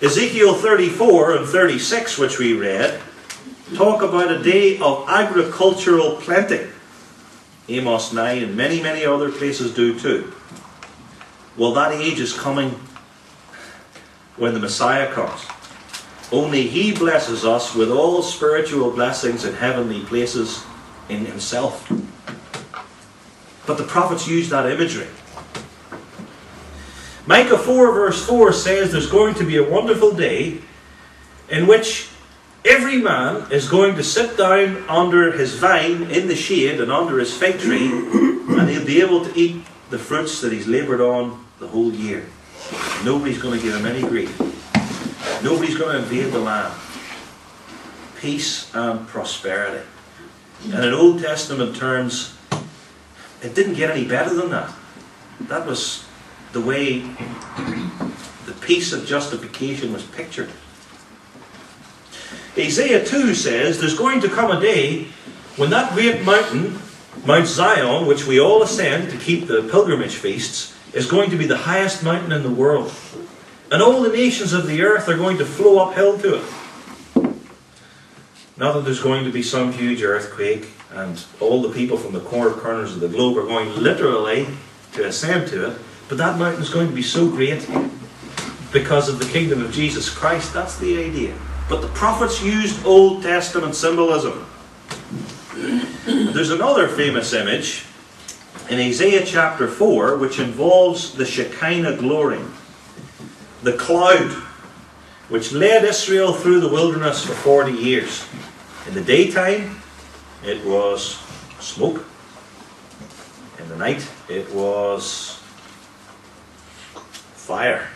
Ezekiel 34 and 36, which we read, talk about a day of agricultural plenty. Amos 9 and many, many other places do too. Well, that age is coming when the Messiah comes. Only He blesses us with all spiritual blessings in heavenly places in Himself. But the prophets use that imagery. Micah 4 verse 4 says there's going to be a wonderful day in which every man is going to sit down under his vine in the shade and under his fig tree, and he'll be able to eat the fruits that he's laboured on the whole year. Nobody's going to give him any grief. Nobody's going to invade the land. Peace and prosperity. And in Old Testament terms, it didn't get any better than that. That was the way the peace of justification was pictured. Isaiah 2 says there's going to come a day when that great mountain, Mount Zion, which we all ascend to keep the pilgrimage feasts, is going to be the highest mountain in the world. And all the nations of the earth are going to flow uphill to it. Not that there's going to be some huge earthquake and all the people from the corners of the globe are going literally to ascend to it, but that mountain is going to be so great because of the kingdom of Jesus Christ. That's the idea. But the prophets used Old Testament symbolism. There's another famous image in Isaiah chapter 4 which involves the Shekinah glory. The cloud which led Israel through the wilderness for 40 years. In the daytime it was smoke. In the night it was fire.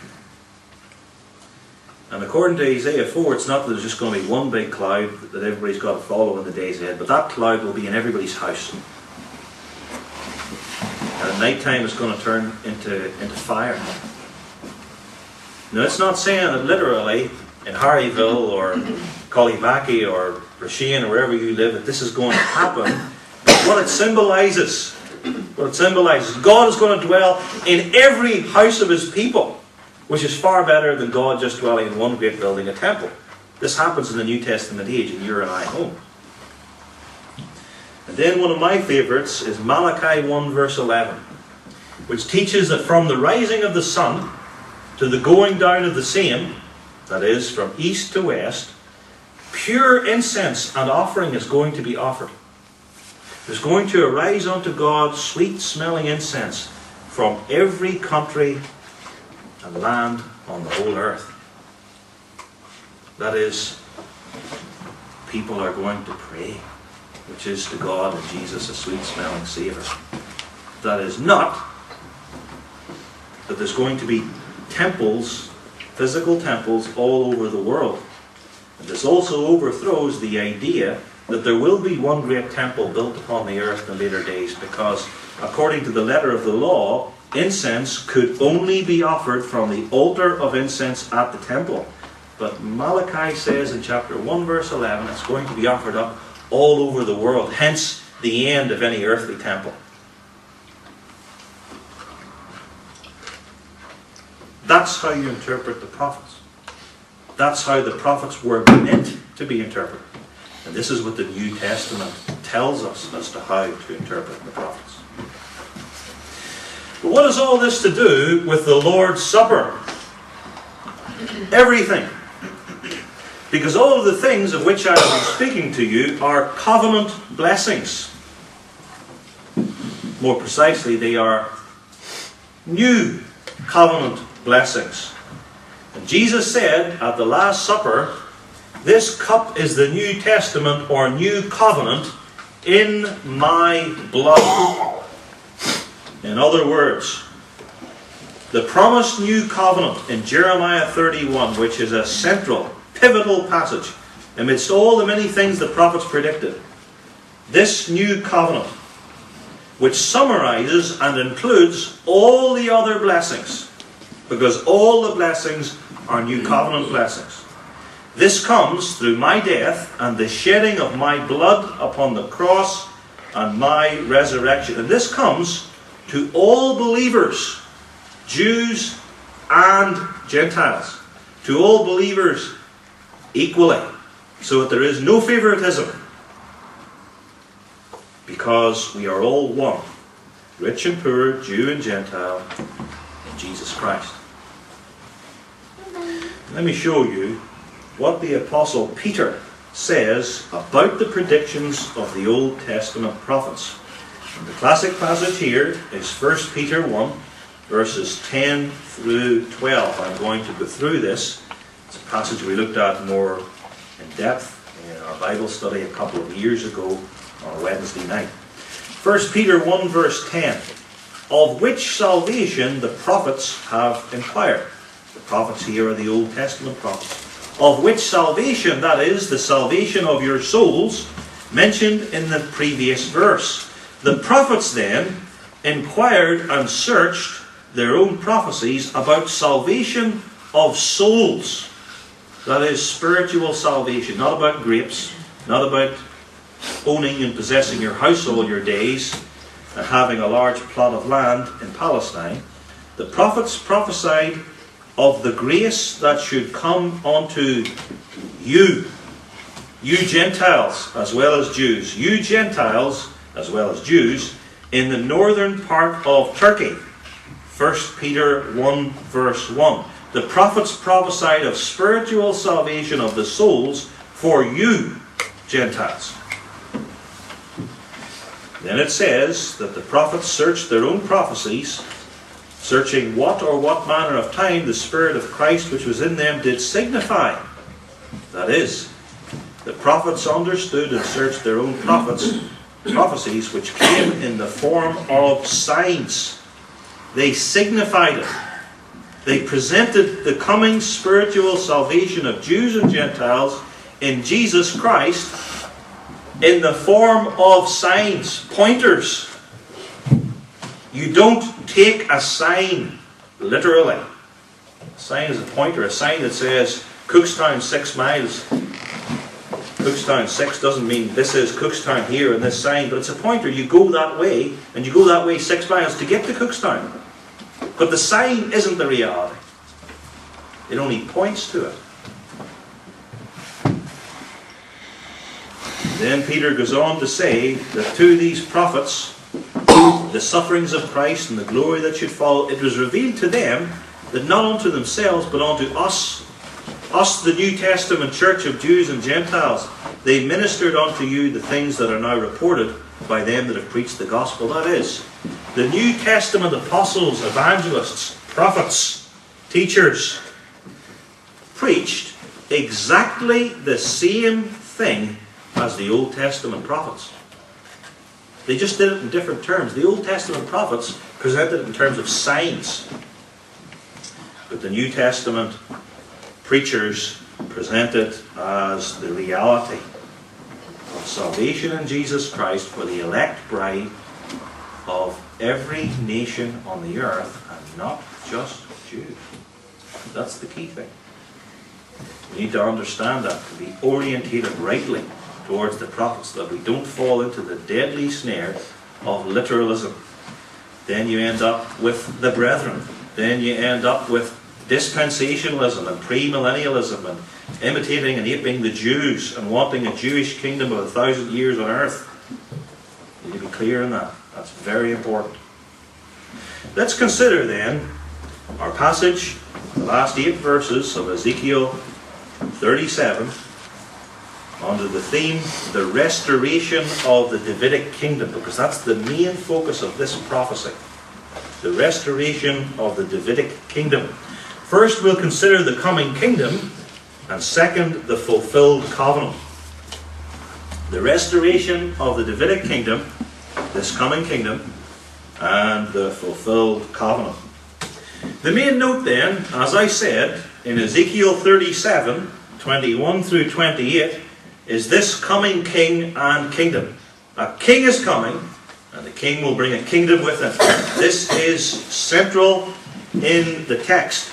And according to Isaiah 4, it's not that there's just going to be one big cloud that everybody's got to follow in the days ahead, but that cloud will be in everybody's house. And at night time it's going to turn into fire. Now, it's not saying that literally in Harryville or Collybackie or Rasheen or wherever you live that this is going to happen. But what it symbolizes, God is going to dwell in every house of His people, which is far better than God just dwelling in one great building, a temple. This happens in the New Testament age in your and I home. And then one of my favourites is Malachi 1 verse 11, which teaches that from the rising of the sun to the going down of the same, that is, from east to west, pure incense and offering is going to be offered. There's going to arise unto God sweet-smelling incense from every country and land on the whole earth. That is, people are going to pray, which is to God and Jesus a sweet-smelling savour. That is not that there's going to be temples, physical temples, all over the world. And this also overthrows the idea that there will be one great temple built upon the earth in later days, because according to the letter of the law, incense could only be offered from the altar of incense at the temple. But Malachi says in chapter 1 verse 11 it's going to be offered up all over the world, hence the end of any earthly temple. That's how you interpret the prophets. That's how the prophets were meant to be interpreted. And this is what the New Testament tells us as to how to interpret the prophets. But what has all this to do with the Lord's Supper? Everything. Because all of the things of which I have been speaking to you are covenant blessings. More precisely, they are new covenant blessings. And Jesus said at the Last Supper, "This cup is the New Testament or New Covenant in my blood." In other words, the promised New Covenant in Jeremiah 31, which is a central, pivotal passage amidst all the many things the prophets predicted. This New Covenant, which summarizes and includes all the other blessings, because all the blessings are New Covenant blessings. This comes through my death and the shedding of my blood upon the cross and my resurrection. And this comes to all believers, Jews and Gentiles. to all believers equally, so that there is no favoritism, because we are all one, rich and poor, Jew and Gentile, in Jesus Christ. Let me show you what the Apostle Peter says about the predictions of the Old Testament prophets. And the classic passage here is 1 Peter 1, verses 10 through 12. I'm going to go through this. It's a passage we looked at more in depth in our Bible study a couple of years ago on a Wednesday night. 1 Peter 1, verse 10. Of which salvation the prophets have inquired. The prophets here are the Old Testament prophets. Of which salvation, that is, the salvation of your souls, mentioned in the previous verse. The prophets then inquired and searched their own prophecies about salvation of souls. That is, spiritual salvation, not about grapes, not about owning and possessing your house all your days and having a large plot of land in Palestine. The prophets prophesied of the grace that should come unto you Gentiles as well as Jews, you Gentiles as well as Jews, in the northern part of Turkey. 1 Peter 1, verse 1. The prophets prophesied of spiritual salvation of the souls for you Gentiles. Then it says that the prophets searched their own prophecies, searching what or what manner of time the Spirit of Christ which was in them did signify. That is, the prophets understood and searched their own prophecies which came in the form of signs. They signified it. They presented the coming spiritual salvation of Jews and Gentiles in Jesus Christ in the form of signs, pointers. You don't take a sign literally. A sign is a pointer, a sign that says Cookstown 6 miles. Cookstown 6 doesn't mean this is Cookstown here in this sign, but it's a pointer. You go that way, and you go that way 6 miles to get to Cookstown. But the sign isn't the reality. It only points to it. Then Peter goes on to say that to these prophets, the sufferings of Christ and the glory that should follow, it was revealed to them that not unto themselves, but unto us, the New Testament church of Jews and Gentiles, they ministered unto you the things that are now reported by them that have preached the gospel. That is, the New Testament apostles, evangelists, prophets, teachers, preached exactly the same thing as the Old Testament prophets. They just did it in different terms. The Old Testament prophets presented it in terms of signs, but the New Testament preachers present it as the reality of salvation in Jesus Christ for the elect bride of every nation on the earth, and not just Jews. That's the key thing. We need to understand that, to be orientated rightly towards the prophets, that we don't fall into the deadly snare of literalism. Then you end up with the brethren. Then you end up with dispensationalism and premillennialism and imitating and aping the Jews and wanting a Jewish kingdom of 1,000 years on earth. You need to be clear on that. That's very important. Let's consider then our passage, the last 8 verses of Ezekiel 37, under the theme, the restoration of the Davidic kingdom, because that's the main focus of this prophecy. The restoration of the Davidic kingdom. First, we'll consider the coming kingdom, and second, the fulfilled covenant. The restoration of the Davidic kingdom, this coming kingdom, and the fulfilled covenant. The main note then, as I said, in Ezekiel 37, 21 through 28, is this coming king and kingdom. A king is coming, and the king will bring a kingdom with him. This is central in the text.